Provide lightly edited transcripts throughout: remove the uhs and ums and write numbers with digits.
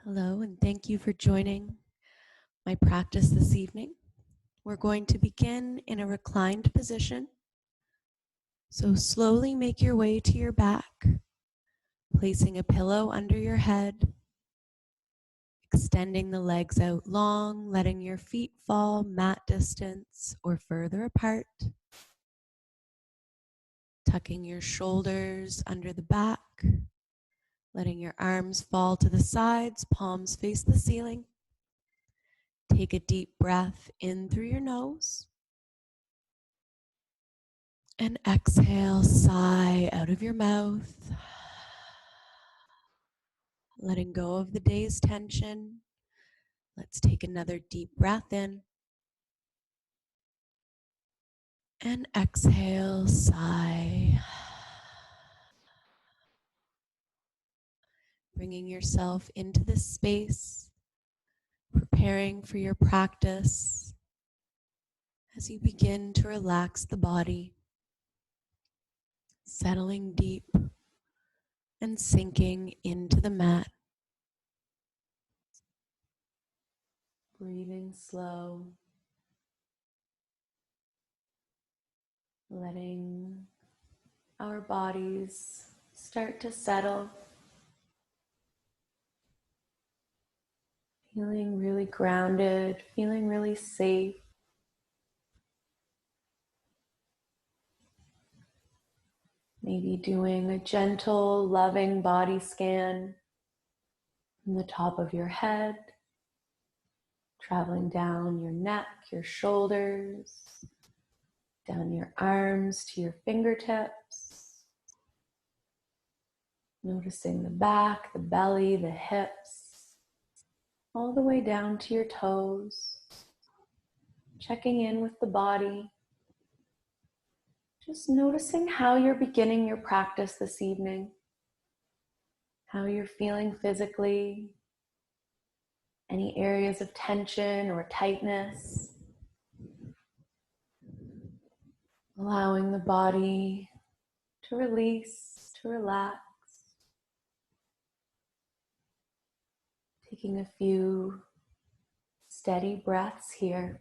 Hello, and thank you for joining my practice this evening. We're going to begin in a reclined position. So slowly make your way to your back, placing a pillow under your head, extending the legs out long, letting your feet fall mat distance or further apart, tucking your shoulders under the back, letting your arms fall to the sides, palms face the ceiling. Take a deep breath in through your nose. And exhale, sigh out of your mouth, letting go of the day's tension. Let's take another deep breath in. And exhale, sigh. Bringing yourself into this space, preparing for your practice as you begin to relax the body, settling deep and sinking into the mat. Breathing slow, letting our bodies start to settle, feeling really grounded, feeling really safe. Maybe doing a gentle, loving body scan from the top of your head, traveling down your neck, your shoulders, down your arms to your fingertips. Noticing the back, the belly, the hips, all the way down to your toes. Checking in with the body. Just noticing how you're beginning your practice this evening. How you're feeling physically. Any areas of tension or tightness. Allowing the body to release, to relax. Taking a few steady breaths here.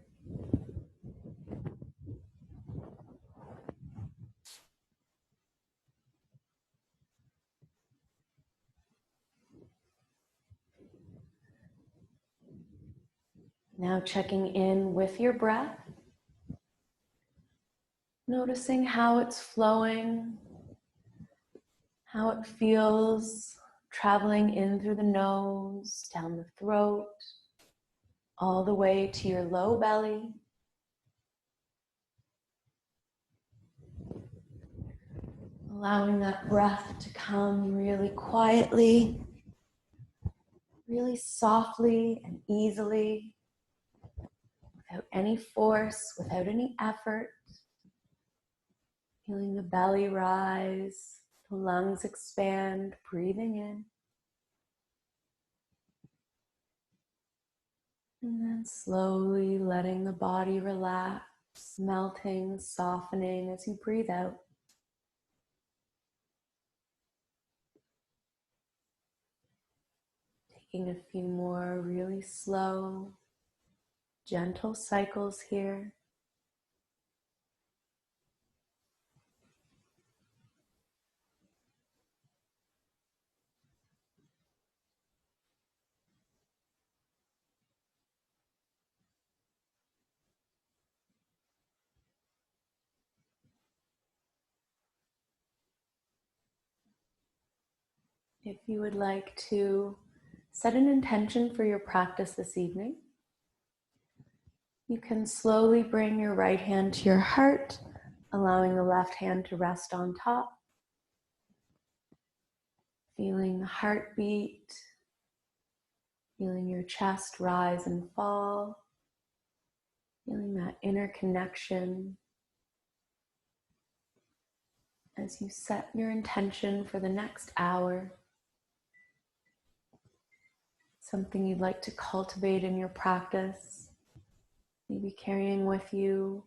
Now checking in with your breath. Noticing how it's flowing, how it feels traveling in through the nose, down the throat, all the way to your low belly. Allowing that breath to come really quietly, really softly and easily, without any force, without any effort. Feeling the belly rise, the lungs expand, breathing in. And then slowly letting the body relax, melting, softening as you breathe out. Taking a few more really slow, gentle cycles here. If you would like to set an intention for your practice this evening, you can slowly bring your right hand to your heart, allowing the left hand to rest on top. Feeling the heartbeat, feeling your chest rise and fall, feeling that inner connection as you set your intention for the next hour. Something you'd like to cultivate in your practice, maybe carrying with you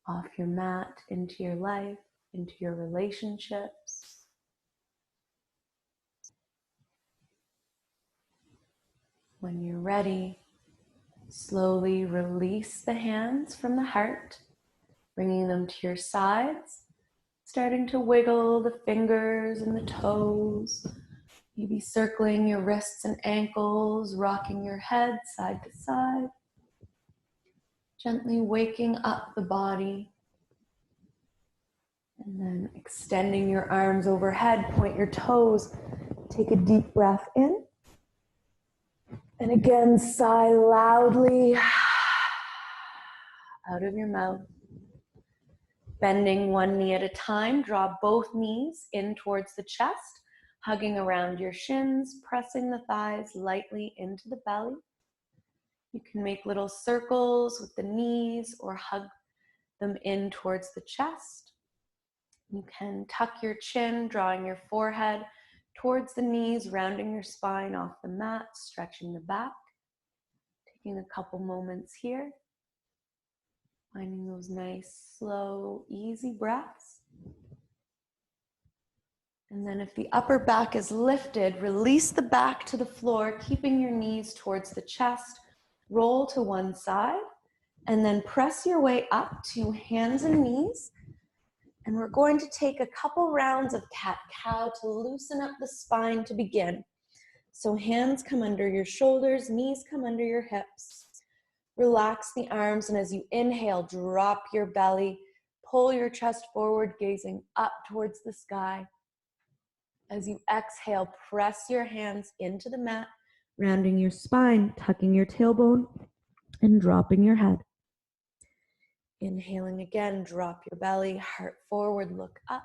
off your mat into your life, into your relationships. When you're ready, slowly release the hands from the heart, bringing them to your sides, starting to wiggle the fingers and the toes, maybe circling your wrists and ankles, rocking your head side to side, gently waking up the body, and then extending your arms overhead, point your toes, take a deep breath in. And again, sigh loudly out of your mouth. Bending one knee at a time, draw both knees in towards the chest, hugging around your shins, pressing the thighs lightly into the belly. You can make little circles with the knees or hug them in towards the chest. You can tuck your chin, drawing your forehead towards the knees, rounding your spine off the mat, stretching the back. Taking a couple moments here, finding those nice, slow, easy breaths. And then if the upper back is lifted, release the back to the floor, keeping your knees towards the chest. Roll to one side, and then press your way up to hands and knees. And we're going to take a couple rounds of cat-cow to loosen up the spine to begin. So hands come under your shoulders, knees come under your hips. Relax the arms, and as you inhale, drop your belly, pull your chest forward, gazing up towards the sky. As you exhale, press your hands into the mat, rounding your spine, tucking your tailbone, and dropping your head. Inhaling again, drop your belly, heart forward, look up.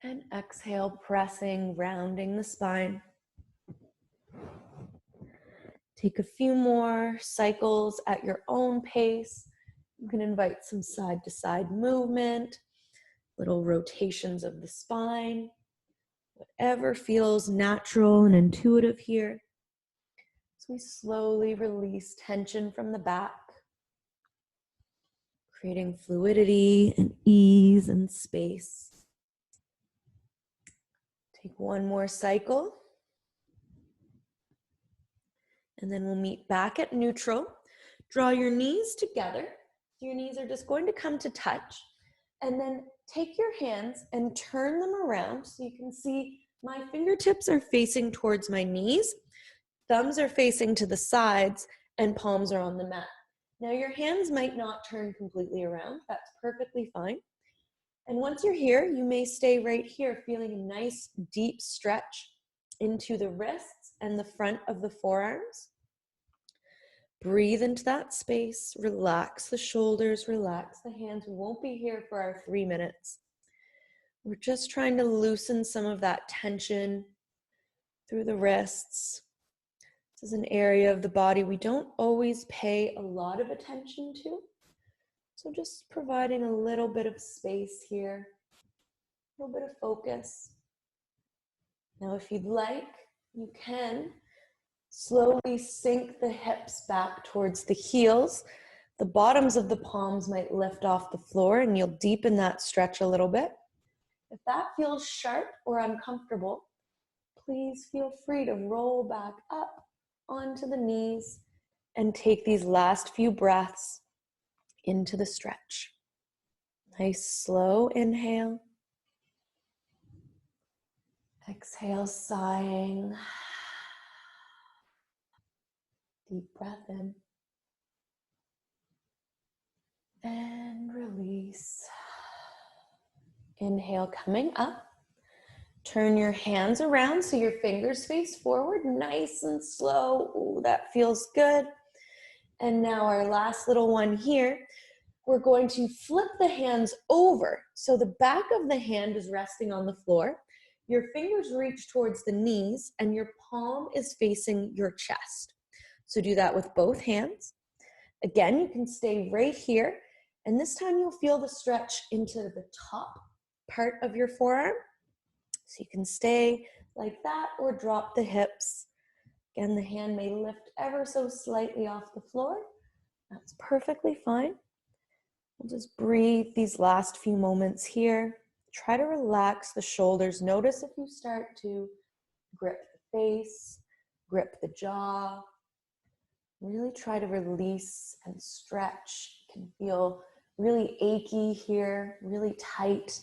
And exhale, pressing, rounding the spine. Take a few more cycles at your own pace. You can invite some side-to-side movement, little rotations of the spine, whatever feels natural and intuitive here. As we slowly release tension from the back, creating fluidity and ease and space. Take one more cycle. And then we'll meet back at neutral. Draw your knees together. Your knees are just going to come to touch. And then take your hands and turn them around so you can see my fingertips are facing towards my knees. Thumbs are facing to the sides and palms are on the mat. Now your hands might not turn completely around. That's perfectly fine. And once you're here, you may stay right here feeling a nice deep stretch into the wrists and the front of the forearms. Breathe into that space, relax the shoulders, relax the hands. We won't be here for our 3 minutes. We're just trying to loosen some of that tension through the wrists. This is an area of the body we don't always pay a lot of attention to. So just providing a little bit of space here, a little bit of focus. Now, if you'd like, you can slowly sink the hips back towards the heels. The bottoms of the palms might lift off the floor and you'll deepen that stretch a little bit. If that feels sharp or uncomfortable, please feel free to roll back up onto the knees and take these last few breaths into the stretch. Nice slow inhale. Exhale, sighing. Deep breath in. And release. Inhale, coming up. Turn your hands around so your fingers face forward, nice and slow. Ooh, that feels good. And now our last little one here, we're going to flip the hands over. So the back of the hand is resting on the floor. Your fingers reach towards the knees and your palm is facing your chest. So do that with both hands. Again, you can stay right here. And this time you'll feel the stretch into the top part of your forearm. So you can stay like that or drop the hips. Again, the hand may lift ever so slightly off the floor. That's perfectly fine. We'll just breathe these last few moments here. Try to relax the shoulders. Notice if you start to grip the face, Grip the jaw. Really try to release and stretch. It can feel really achy here, really tight.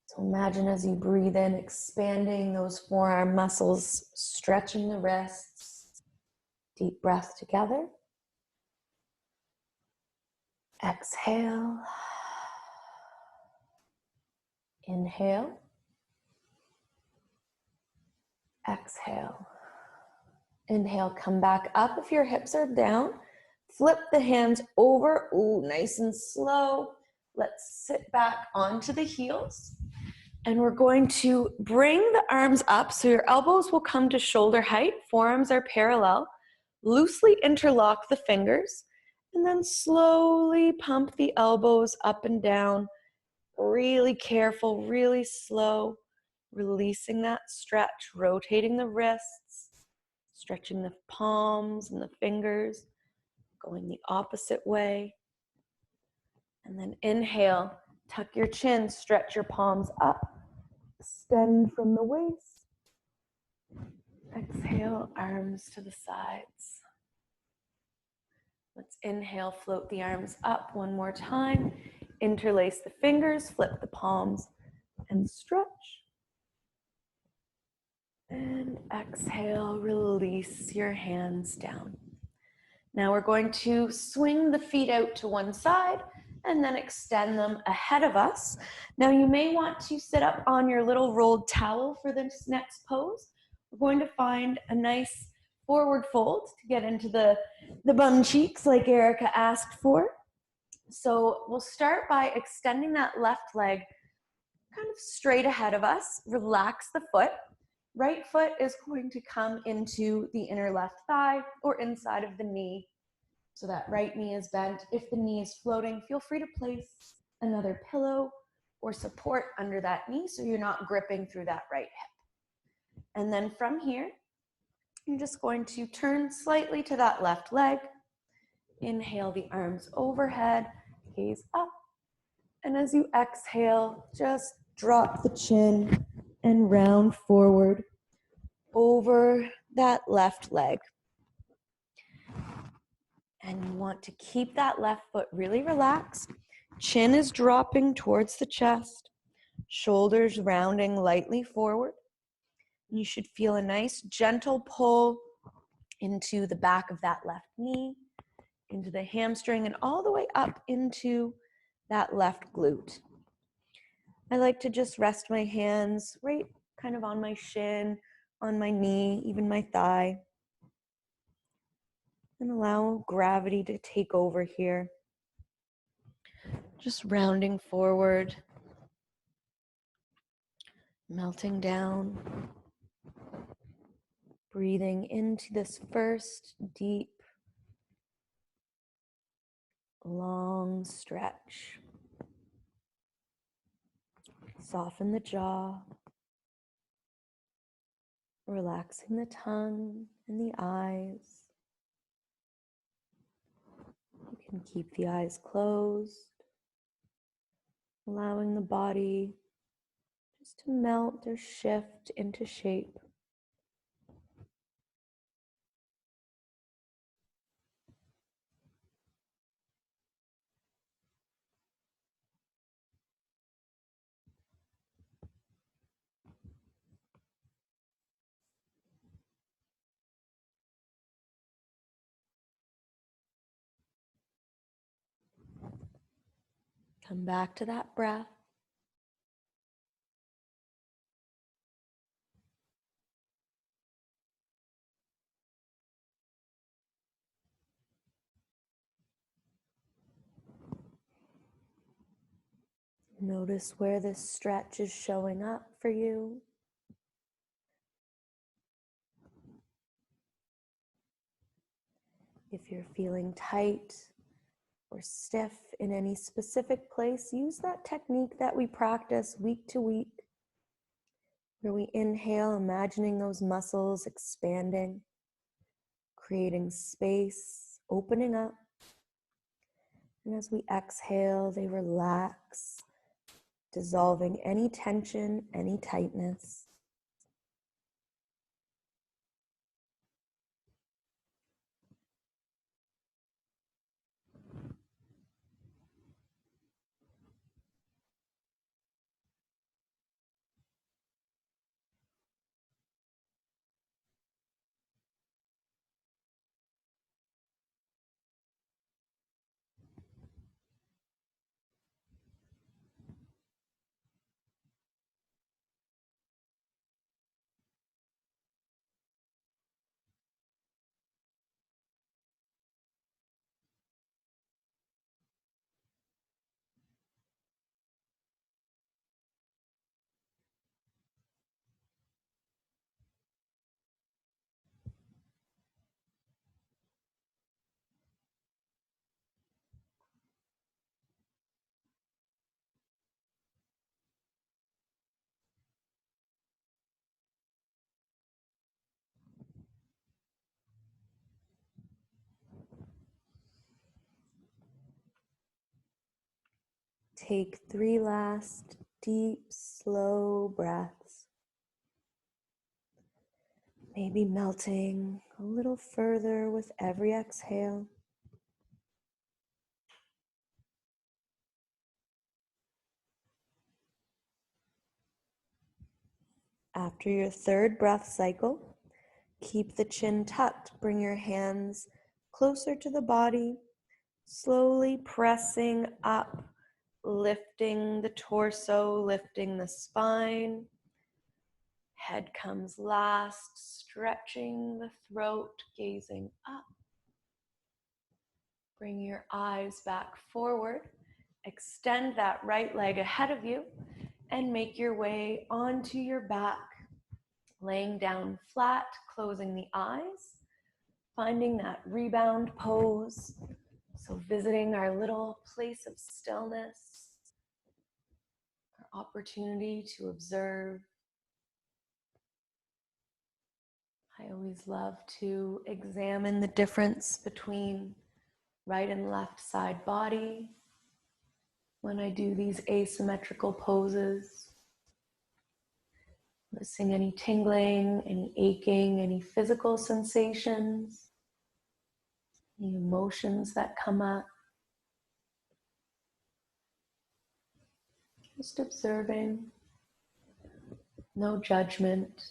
So imagine as you breathe in, expanding those forearm muscles, stretching the wrists. Deep breath together. Exhale. Inhale. Exhale. Inhale, come back up if your hips are down. Flip the hands over. Ooh, nice and slow. Let's sit back onto the heels. And we're going to bring the arms up so your elbows will come to shoulder height. Forearms are parallel. Loosely interlock the fingers. And then slowly pump the elbows up and down. Really careful, really slow. Releasing that stretch, rotating the wrists, stretching the palms and the fingers, going the opposite way. And then inhale, tuck your chin, stretch your palms up, extend from the waist. Exhale, arms to the sides. Let's inhale, float the arms up one more time. Interlace the fingers, flip the palms, and stretch. And exhale, release your hands down. Now we're going to swing the feet out to one side and then extend them ahead of us. Now you may want to sit up on your little rolled towel for this next pose. We're going to find a nice forward fold to get into the bum cheeks like Erica asked for. So we'll start by extending that left leg kind of straight ahead of us. Relax the foot. Right foot is going to come into the inner left thigh or inside of the knee. So that right knee is bent. If the knee is floating, feel free to place another pillow or support under that knee so you're not gripping through that right hip. And then from here, you're just going to turn slightly to that left leg. Inhale the arms overhead, gaze up. And as you exhale, just drop the chin and round forward over that left leg. And you want to keep that left foot really relaxed. Chin is dropping towards the chest, shoulders rounding lightly forward. You should feel a nice gentle pull into the back of that left knee, into the hamstring, and all the way up into that left glute. I like to just rest my hands right kind of on my shin, on my knee, even my thigh, and allow gravity to take over here. Just rounding forward, melting down, breathing into this first deep, long stretch. Soften the jaw, relaxing the tongue and the eyes. You can keep the eyes closed, allowing the body just to melt or shift into shape. Come back to that breath. Notice where this stretch is showing up for you. If you're feeling tight or stiff in any specific place, use that technique that we practice week to week, where we inhale, imagining those muscles expanding, creating space, opening up. And as we exhale, they relax, dissolving any tension, any tightness. Take 3 last deep, slow breaths. Maybe melting a little further with every exhale. After your 3rd breath cycle, keep the chin tucked. Bring your hands closer to the body, slowly pressing up, lifting the torso, lifting the spine. Head comes last, stretching the throat, gazing up. Bring your eyes back forward. Extend that right leg ahead of you and make your way onto your back. Laying down flat, closing the eyes, finding that rebound pose. So visiting our little place of stillness, our opportunity to observe. I always love to examine the difference between right and left side body when I do these asymmetrical poses. Noticing any tingling, any aching, any physical sensations, any emotions that come up. Just observing, no judgment.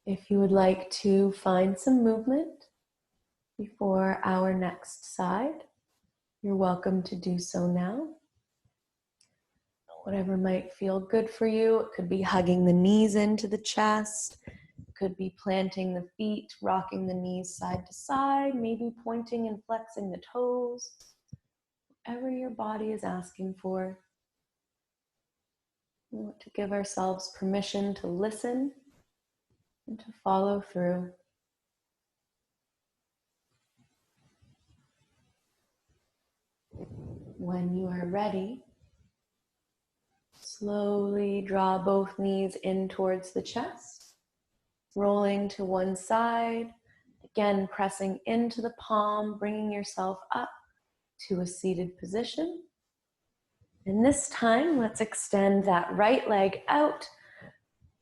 If you would like to find some movement before our next side, you're welcome to do so now. Whatever might feel good for you. It could be hugging the knees into the chest. It could be planting the feet, rocking the knees side to side, maybe pointing and flexing the toes. Whatever your body is asking for. We want to give ourselves permission to listen and to follow through. When you are ready, slowly draw both knees in towards the chest, rolling to one side, again pressing into the palm, bringing yourself up to a seated position. And this time, let's extend that right leg out,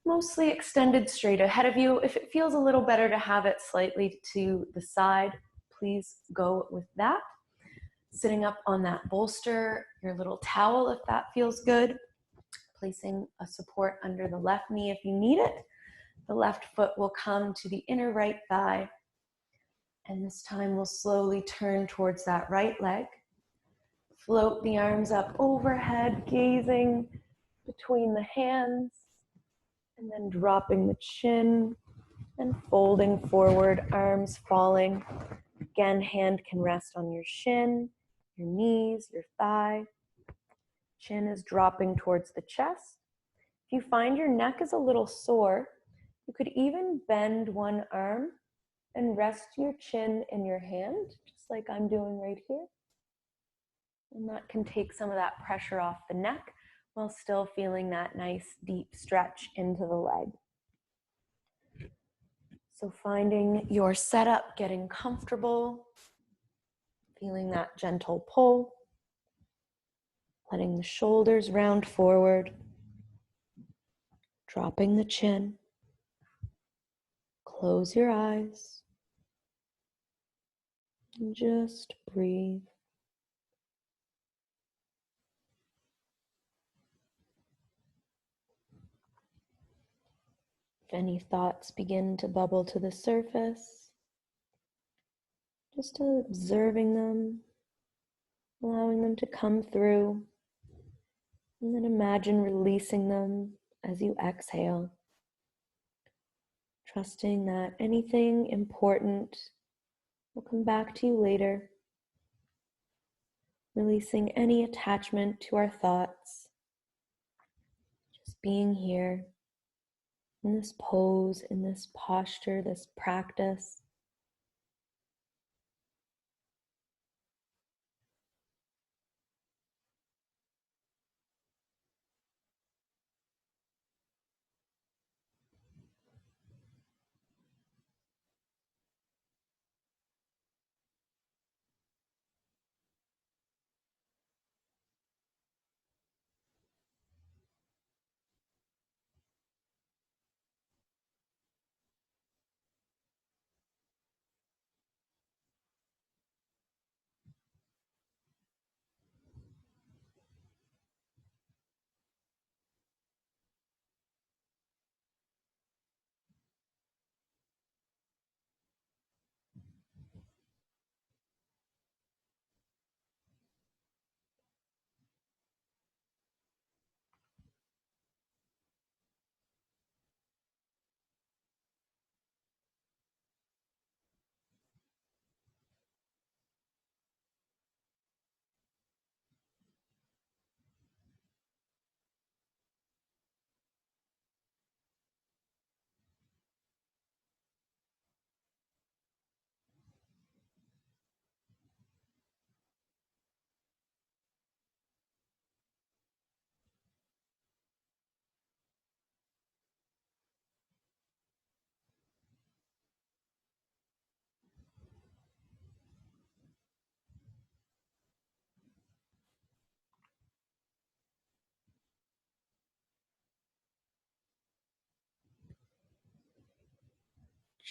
mostly extended straight ahead of you. If it feels a little better to have it slightly to the side, please go with that. Sitting up on that bolster, your little towel if that feels good. Placing a support under the left knee if you need it. The left foot will come to the inner right thigh. And this time we'll slowly turn towards that right leg. Float the arms up overhead, gazing between the hands. And then dropping the chin and folding forward, arms falling. Again, hand can rest on your shin, your knees, your thigh. Chin is dropping towards the chest. If you find your neck is a little sore, you could even bend one arm and rest your chin in your hand, just like I'm doing right here. And that can take some of that pressure off the neck while still feeling that nice deep stretch into the leg. So finding your setup, getting comfortable, feeling that gentle pull, letting the shoulders round forward, dropping the chin. Close your eyes and just breathe. If any thoughts begin to bubble to the surface, just observing them, allowing them to come through, and then imagine releasing them as you exhale. Trusting that anything important will come back to you later. Releasing any attachment to our thoughts. Just being here in this pose, in this posture, this practice.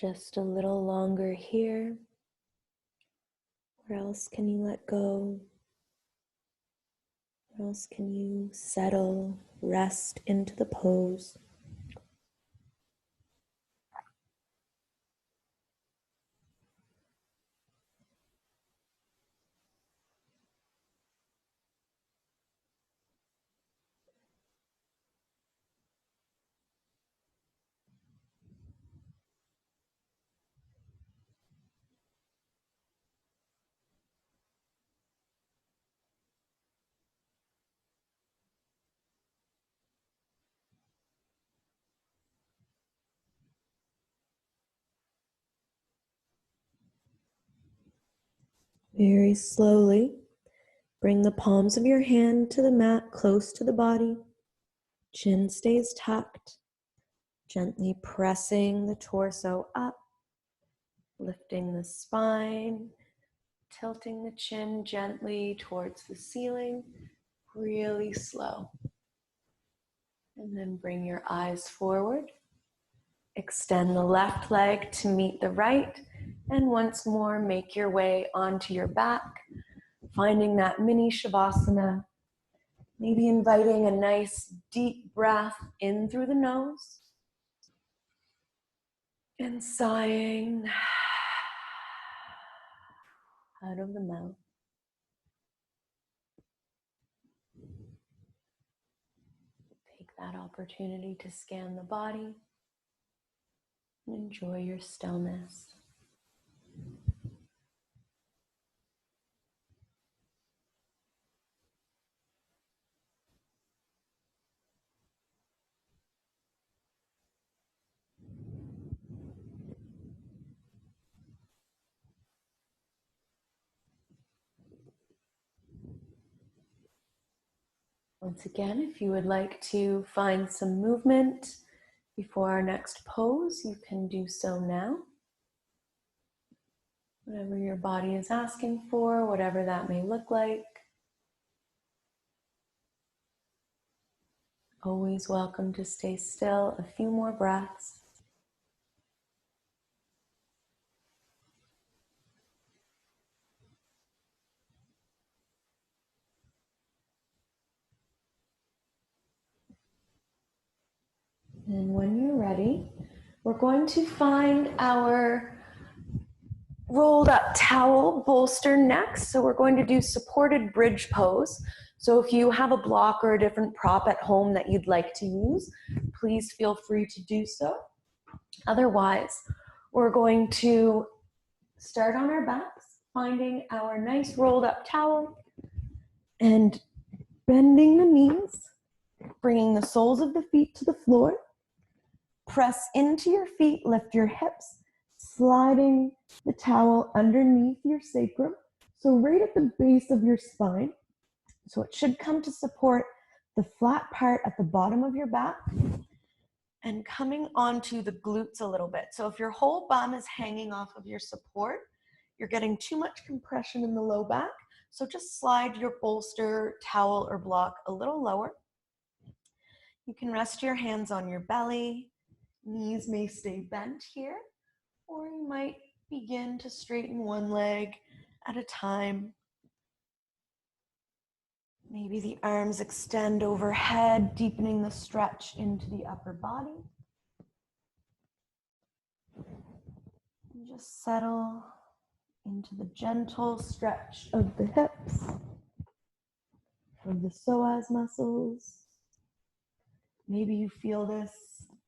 Just a little longer here. Where else can you let go? Where else can you settle, rest into the pose? Very slowly, bring the palms of your hand to the mat, close to the body. Chin stays tucked. Gently pressing the torso up, lifting the spine, tilting the chin gently towards the ceiling, really slow. And then bring your eyes forward. Extend the left leg to meet the right, and once more make your way onto your back, finding that mini Shavasana, maybe inviting a nice deep breath in through the nose, and sighing out of the mouth. Take that opportunity to scan the body and enjoy your stillness. Once again, if you would like to find some movement before our next pose, you can do so now. Whatever your body is asking for, whatever that may look like. Always welcome to stay still a few more breaths. And when you're ready, we're going to find our rolled up towel bolster next. So we're going to do supported bridge pose. So if you have a block or a different prop at home that you'd like to use, please feel free to do so. Otherwise, we're going to start on our backs, finding our nice rolled up towel and bending the knees, bringing the soles of the feet to the floor. Press into your feet, lift your hips, sliding the towel underneath your sacrum, so right at the base of your spine. So it should come to support the flat part at the bottom of your back and coming onto the glutes a little bit. So if your whole bum is hanging off of your support, you're getting too much compression in the low back. So just slide your bolster, towel, or block a little lower. You can rest your hands on your belly. Knees may stay bent here, or you might begin to straighten one leg at a time. Maybe the arms extend overhead, deepening the stretch into the upper body. And just settle into the gentle stretch of the hips, of the psoas muscles. Maybe you feel this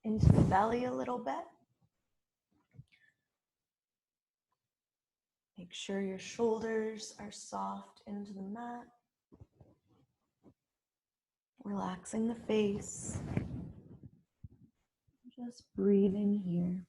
into the belly a little bit. Make sure your shoulders are soft into the mat. Relaxing the face. Just breathing here.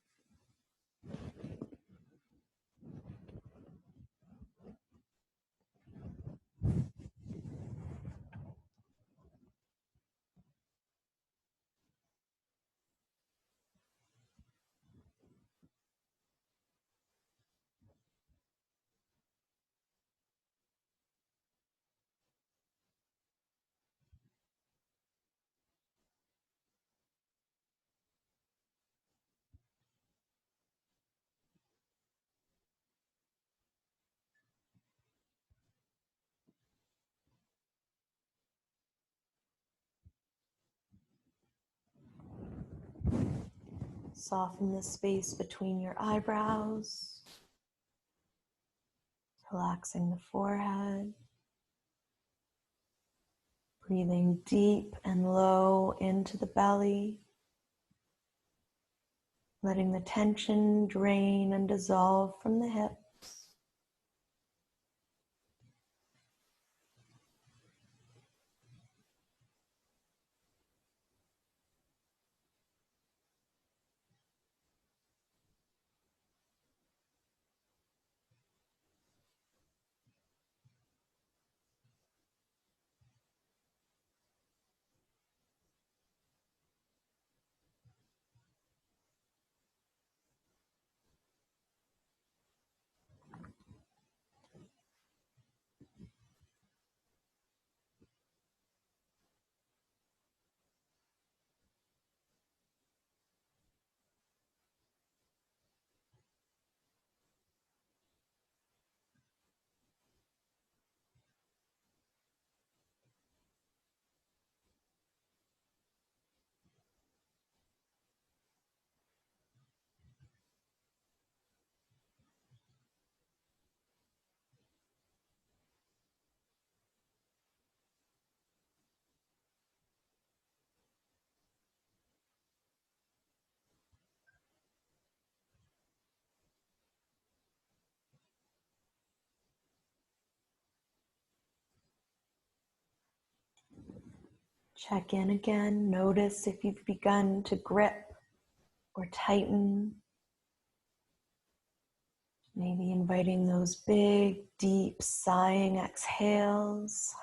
Soften the space between your eyebrows, relaxing the forehead. Breathing deep and low into the belly, letting the tension drain and dissolve from the hips. Check in again. Notice if you've begun to grip or tighten. Maybe inviting those big, deep, sighing exhales.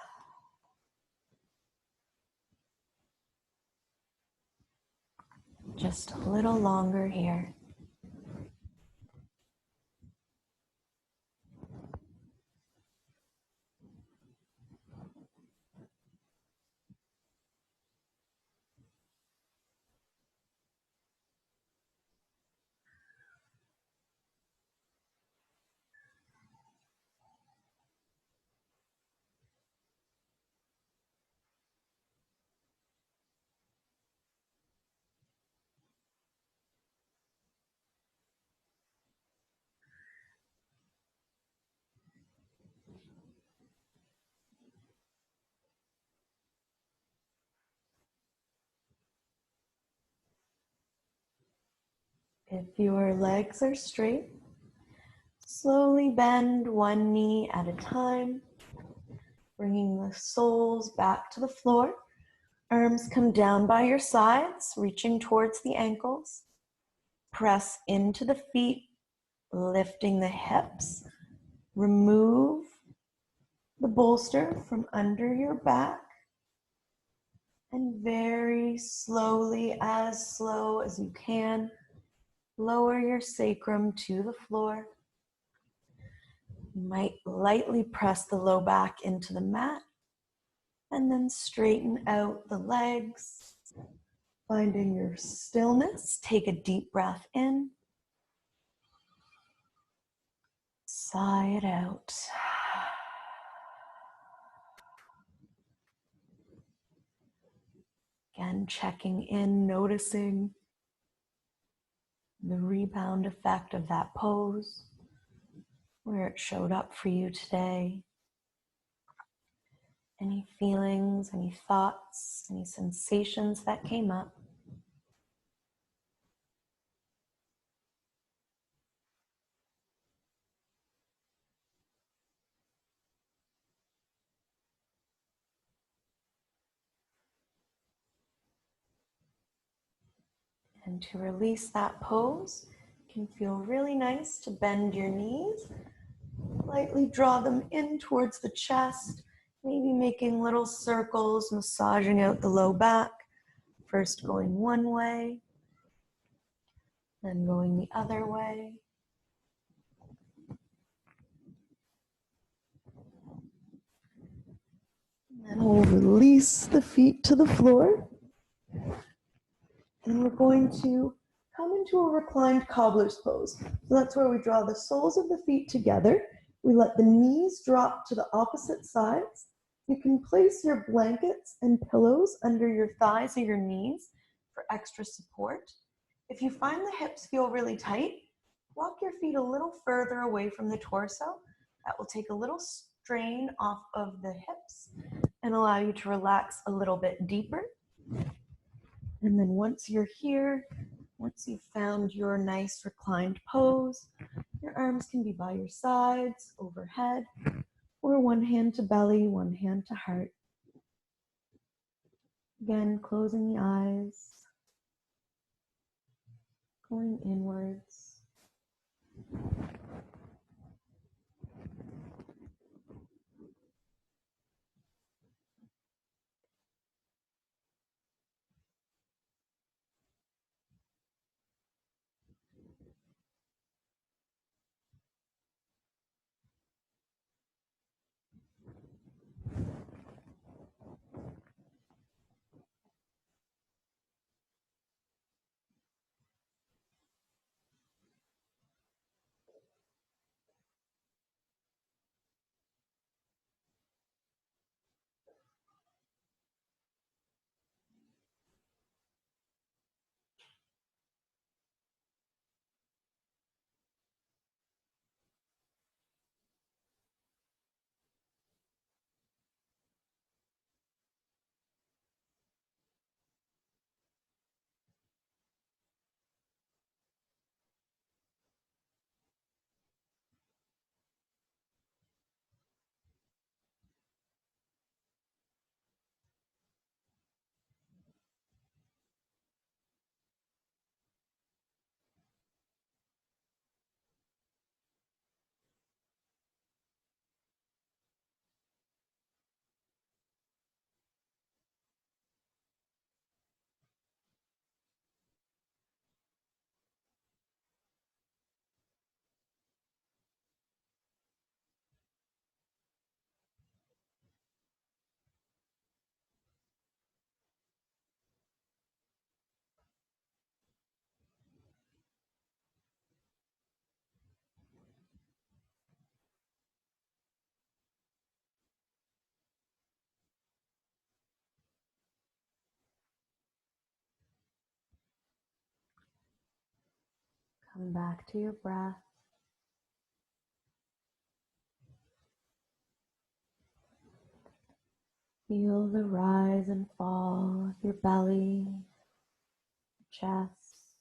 Just a little longer here. If your legs are straight, slowly bend one knee at a time, bringing the soles back to the floor. Arms come down by your sides, reaching towards the ankles. Press into the feet, lifting the hips. Remove the bolster from under your back. And very slowly, as slow as you can, lower your sacrum to the floor. You might lightly press the low back into the mat and then straighten out the legs. Finding your stillness, take a deep breath in. Sigh it out. Again, checking in, noticing the rebound effect of that pose, where it showed up for you today. Any feelings, any thoughts, any sensations that came up. And to release that pose, it can feel really nice to bend your knees. Lightly draw them in towards the chest, maybe making little circles, massaging out the low back. First going one way, then going the other way. And then we'll release the feet to the floor. And we're going to come into a reclined cobbler's pose. So that's where we draw the soles of the feet together. We let the knees drop to the opposite sides. You can place your blankets and pillows under your thighs or your knees for extra support. If you find the hips feel really tight, walk your feet a little further away from the torso. That will take a little strain off of the hips and allow you to relax a little bit deeper. And then once you're here, once you've found your nice reclined pose, your arms can be by your sides, overhead, or one hand to belly, one hand to heart. Again, closing the eyes, going inwards. Come back to your breath. Feel the rise and fall of your belly, chest,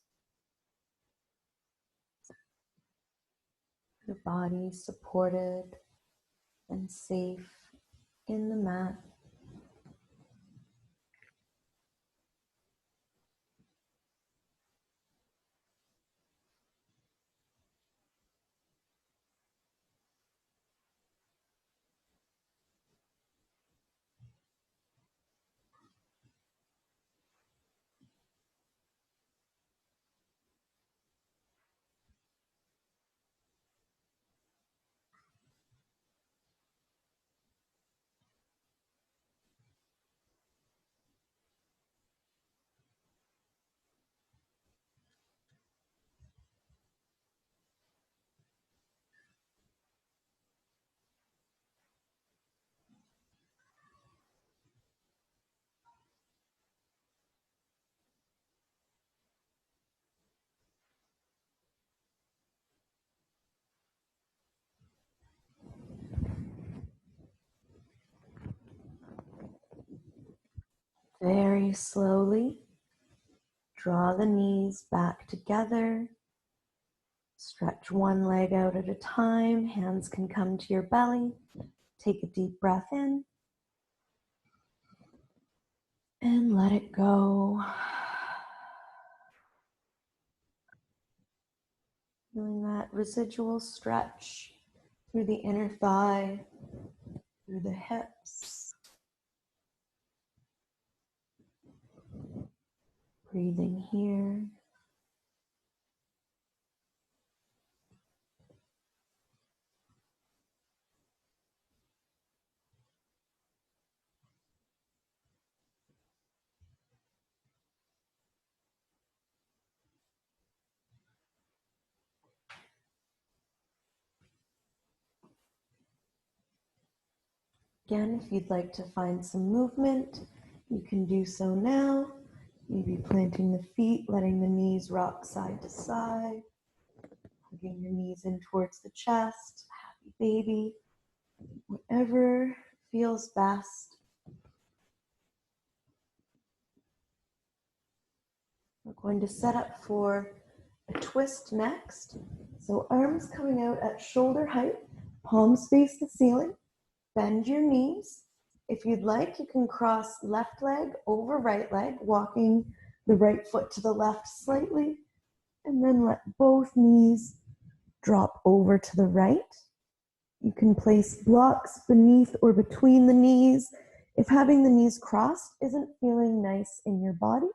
your body supported and safe in the mat. Very slowly, draw the knees back together. Stretch one leg out at a time. Hands can come to your belly. Take a deep breath in and let it go. Feeling that residual stretch through the inner thigh, through the hips. Breathing here. Again, if you'd like to find some movement, you can do so now. Maybe planting the feet, letting the knees rock side to side, hugging your knees in towards the chest, happy baby, whatever feels best. We're going to set up for a twist next. So arms coming out at shoulder height, palms face the ceiling, bend your knees. If you'd like, you can cross left leg over right leg, walking the right foot to the left slightly, and then let both knees drop over to the right. You can place blocks beneath or between the knees. If having the knees crossed isn't feeling nice in your body,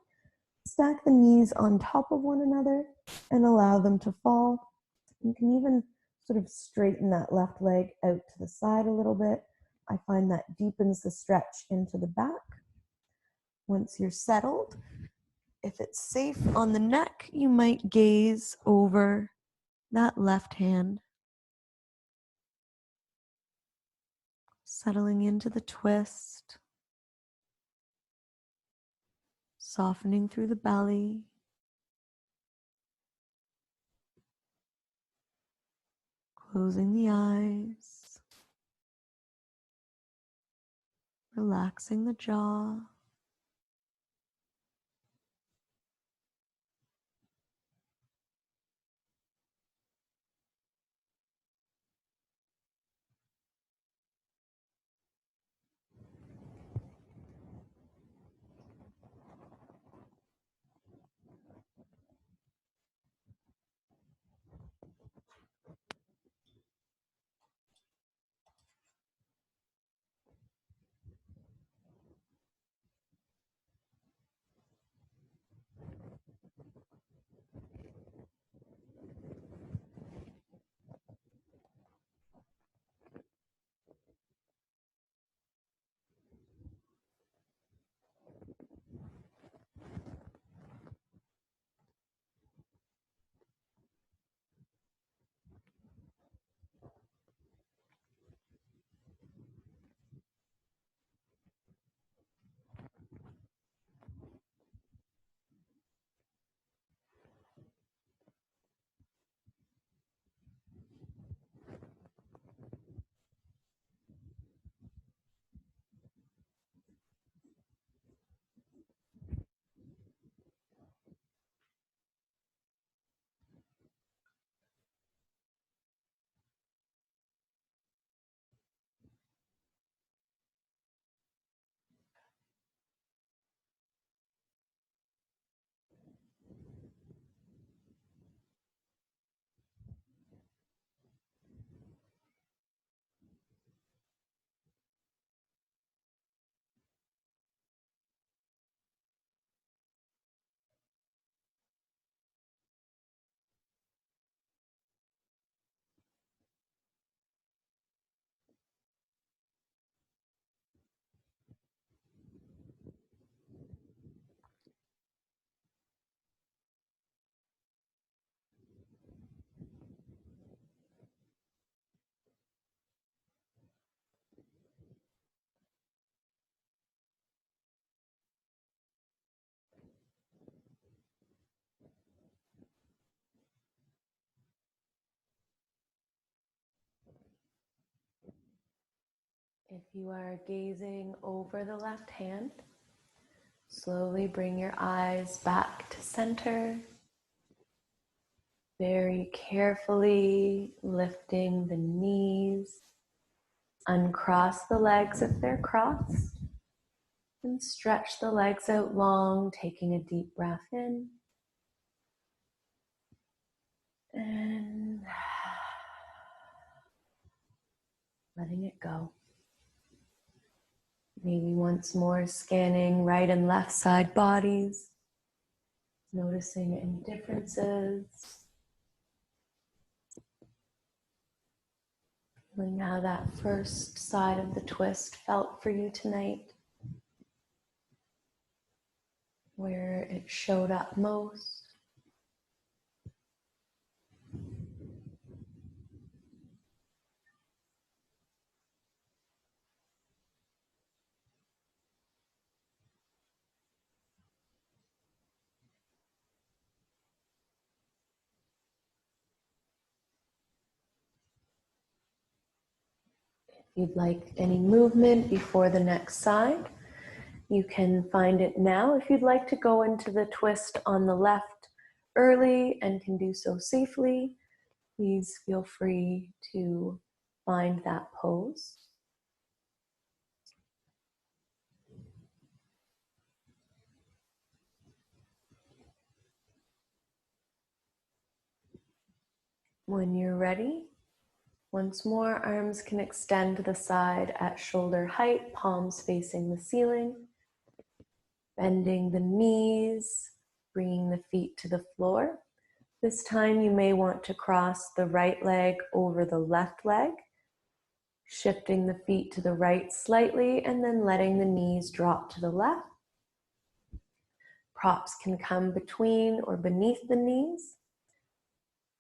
stack the knees on top of one another and allow them to fall. You can even sort of straighten that left leg out to the side a little bit. I find that deepens the stretch into the back. Once you're settled, if it's safe on the neck, you might gaze over that left hand, settling into the twist, softening through the belly. Closing the eyes, relaxing the jaw. If you are gazing over the left hand, slowly bring your eyes back to center, very carefully lifting the knees, uncross the legs if they're crossed, and stretch the legs out long, taking a deep breath in, and letting it go. Maybe once more scanning right and left side bodies, noticing any differences, feeling how that first side of the twist felt for you tonight, where it showed up most. you'd like any movement before the next side, you can find it now. If you'd like to go into the twist on the left early and can do so safely, please feel free to find that pose. When you're ready, once more, arms can extend to the side at shoulder height, palms facing the ceiling, bending the knees, bringing the feet to the floor. This time you may want to cross the right leg over the left leg, shifting the feet to the right slightly and then letting the knees drop to the left. Props can come between or beneath the knees.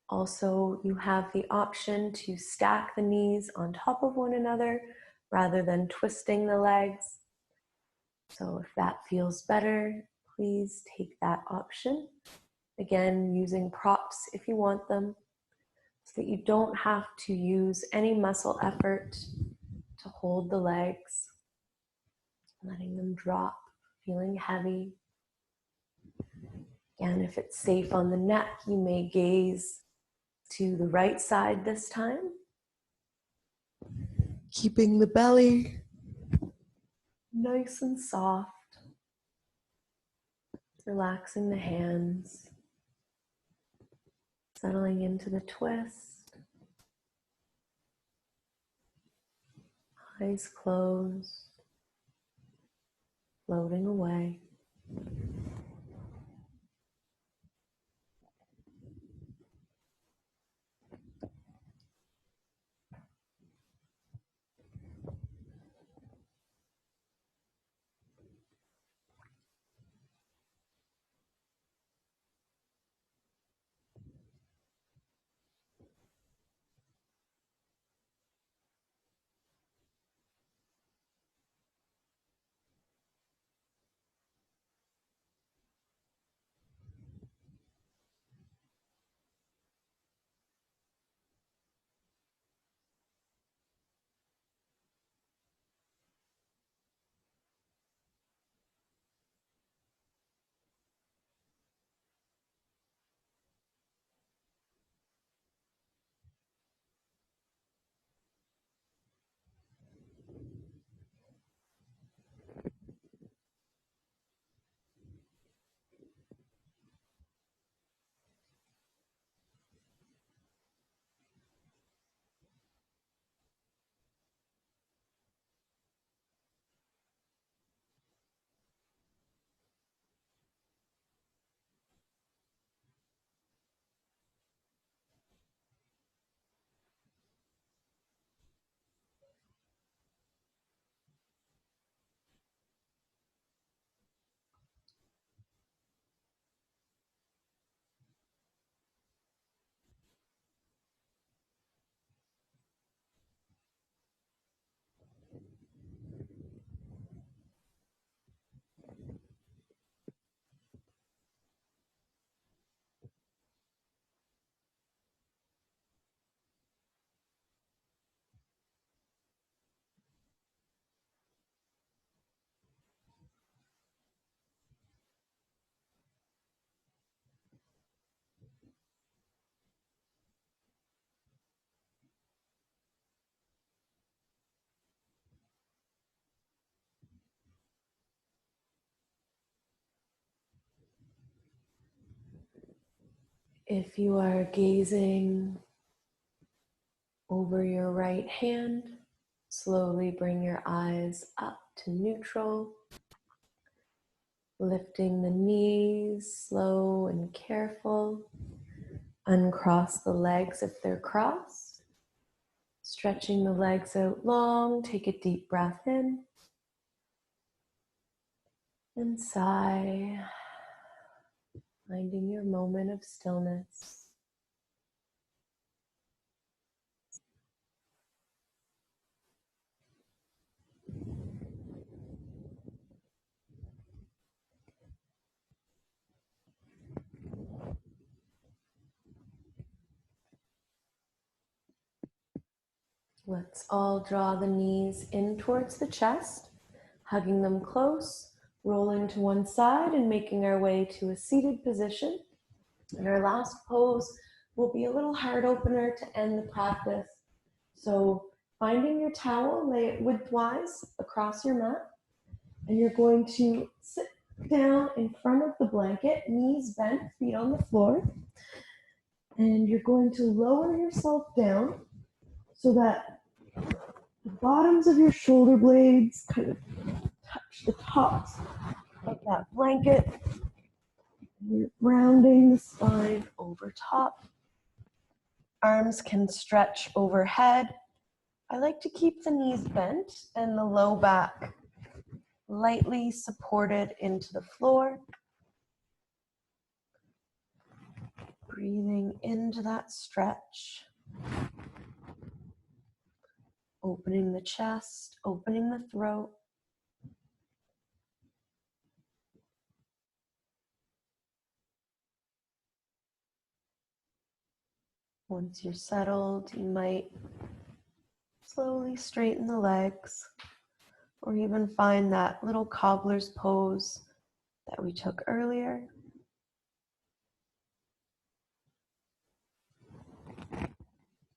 Also, you have the option to stack the knees on top of one another rather than twisting the legs. So if that feels better, please take that option. Again, using props if you want them, so that you don't have to use any muscle effort to hold the legs, letting them drop, feeling heavy. Again, if it's safe on the neck, you may gaze to the right side this time, keeping the belly nice and soft, relaxing the hands, settling into the twist, eyes closed, floating away. If you are gazing over your right hand, slowly bring your eyes up to neutral, lifting the knees, slow and careful. Uncross the legs if they're crossed. Stretching the legs out long, take a deep breath in and sigh, finding your moment of stillness. Let's all draw the knees in towards the chest, hugging them close, rolling to one side and making our way to a seated position. And our last pose will be a little heart opener to end the practice. So finding your towel, lay it widthwise across your mat, and you're going to sit down in front of the blanket, knees bent, feet on the floor, and you're going to lower yourself down so that the bottoms of your shoulder blades kind of touch the tops of that blanket. You're rounding the spine over top. Arms can stretch overhead. I like to keep the knees bent and the low back lightly supported into the floor. Breathing into that stretch. Opening the chest, opening the throat. Once you're settled, you might slowly straighten the legs, or even find that little cobbler's pose that we took earlier.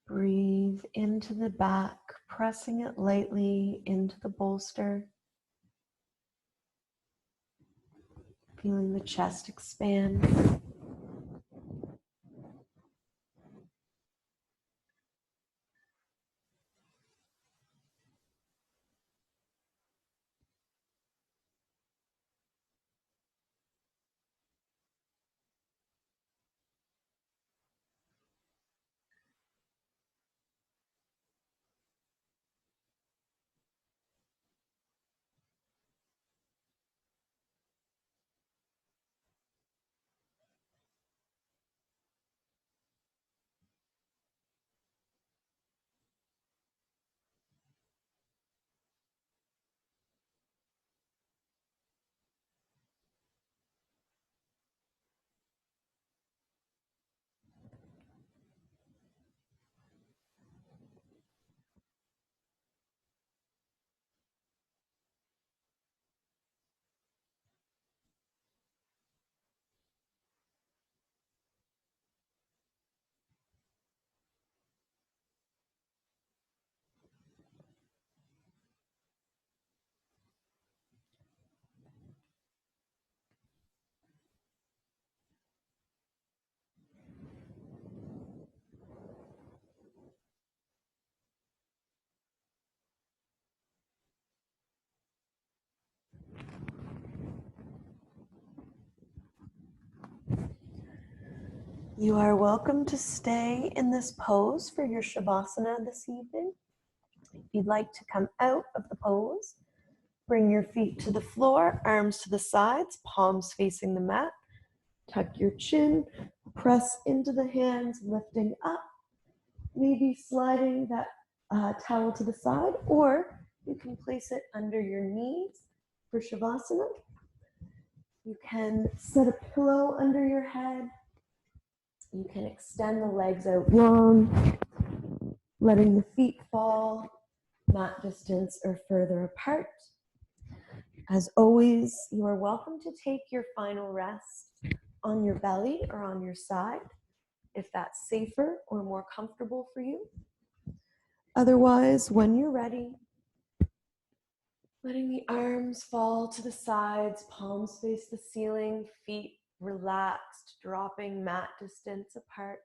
Breathe into the back, pressing it lightly into the bolster. Feeling the chest expand. You are welcome to stay in this pose for your Shavasana this evening. If you'd like to come out of the pose, bring your feet to the floor, arms to the sides, palms facing the mat. Tuck your chin, press into the hands, lifting up, maybe sliding that towel to the side, or you can place it under your knees for Shavasana. You can set a pillow under your head. You can extend the legs out long, letting the feet fall mat distance or further apart. As always, you are welcome to take your final rest on your belly or on your side, if that's safer or more comfortable for you. Otherwise, when you're ready, letting the arms fall to the sides, palms face the ceiling, feet relaxed, dropping mat distance apart.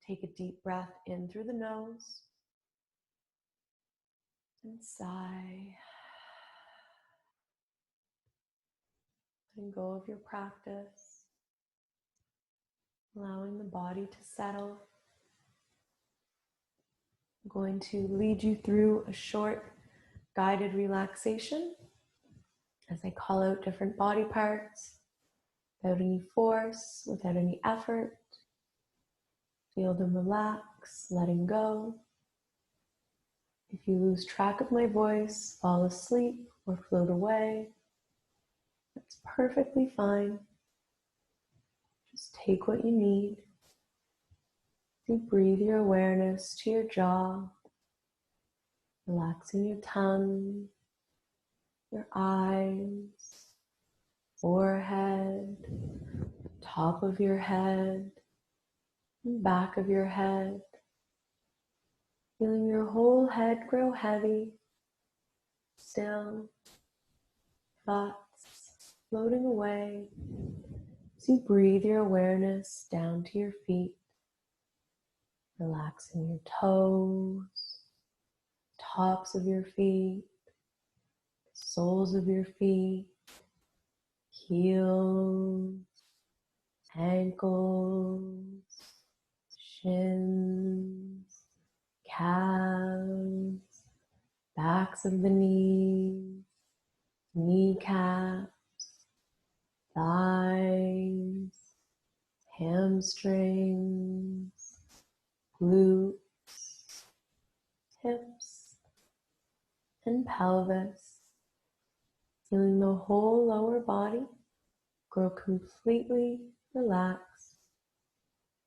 Take a deep breath in through the nose and sigh. Letting go of your practice, allowing the body to settle. I'm going to lead you through a short guided relaxation as I call out different body parts without any force, without any effort. Feel them relax, letting go. If you lose track of my voice, fall asleep, or float away, that's perfectly fine. Just take what you need. You breathe your awareness to your jaw, Relaxing your tongue, your eyes, forehead, top of your head, and back of your head. Feeling your whole head grow heavy, still, thoughts floating away as you breathe your awareness down to your feet, relaxing your toes, tops of your feet, soles of your feet, heels, ankles, shins, calves, backs of the knees, kneecaps, thighs, hamstrings, glutes, hips, and pelvis. Feeling the whole lower body grow completely relaxed.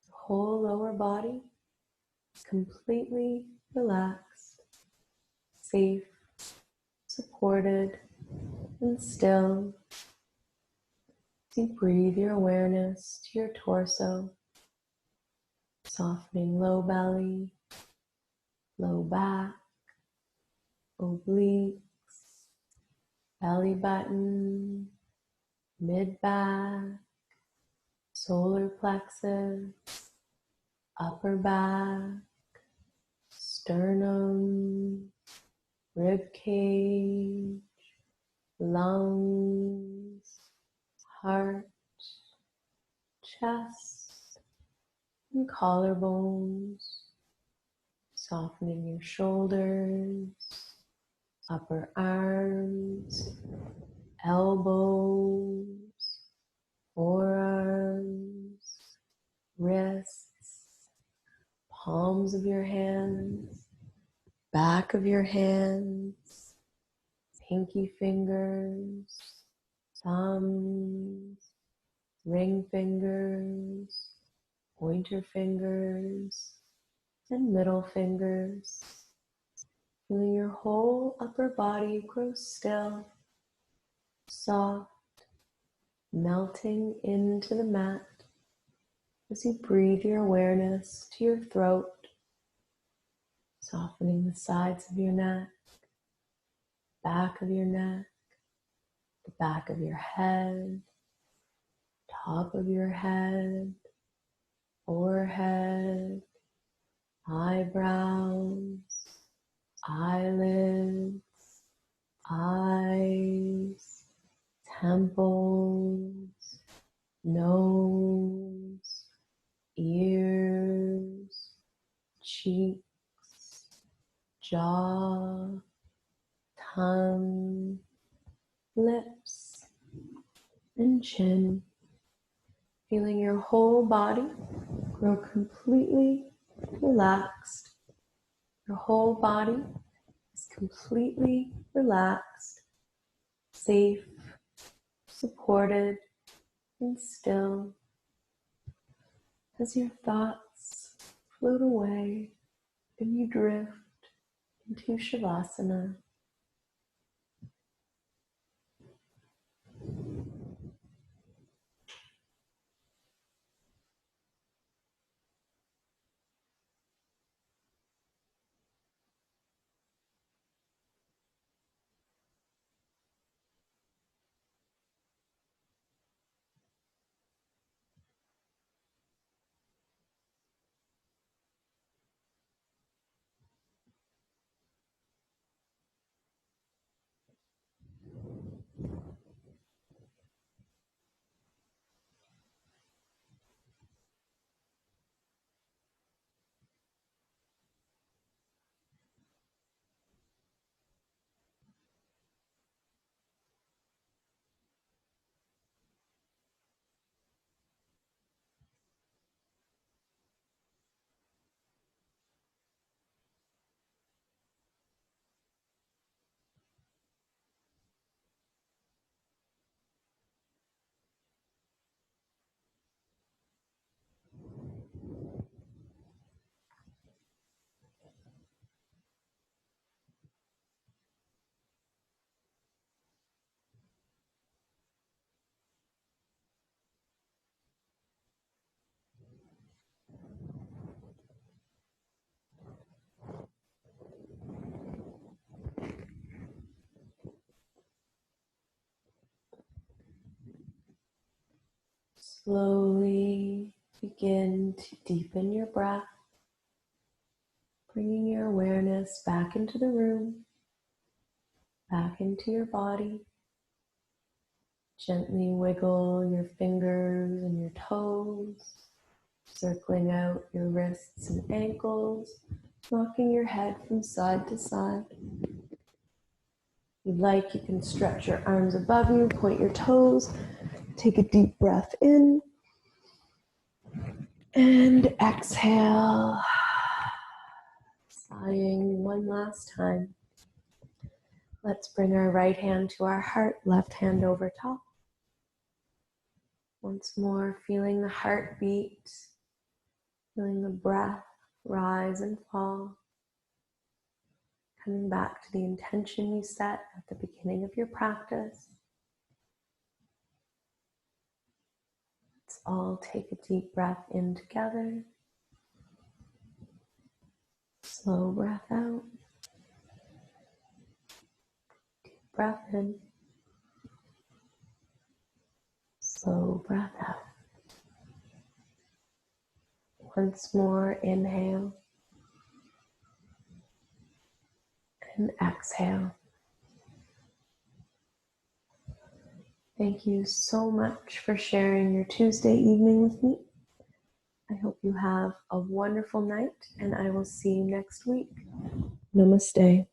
The whole lower body completely relaxed, safe, supported, and still. As you breathe your awareness to your torso, softening low belly, low back, obliques, belly button, mid-back, solar plexus, upper back, sternum, rib cage, lungs, heart, chest, and collarbones, softening your shoulders, upper arms, elbows, forearms, wrists, palms of your hands, back of your hands, pinky fingers, thumbs, ring fingers, pointer fingers, and middle fingers. Feeling your whole upper body grow still, soft, melting into the mat as you breathe your awareness to your throat, softening the sides of your neck, back of your neck, the back of your head, top of your head, forehead, eyebrows, eyelids, eyes, temples, nose, ears, cheeks, jaw, tongue, lips, and chin. Feeling your whole body grow completely relaxed. Your whole body is completely relaxed, safe, supported, and still. As your thoughts float away and you drift into Shavasana. Slowly begin to deepen your breath, bringing your awareness back into the room, back into your body. Gently wiggle your fingers and your toes, circling out your wrists and ankles, rocking your head from side to side. If you'd like, you can stretch your arms above you, point your toes, take a deep breath in, and exhale, sighing one last time. Let's bring our right hand to our heart, left hand over top. Once more, feeling the heartbeat, feeling the breath rise and fall. Coming back to the intention you set at the beginning of your practice. Let's all take a deep breath in together. Slow breath out. Deep breath in. Slow breath out. Once more, inhale and exhale. Thank you so much for sharing your Tuesday evening with me. I hope you have a wonderful night, and I will see you next week. Namaste.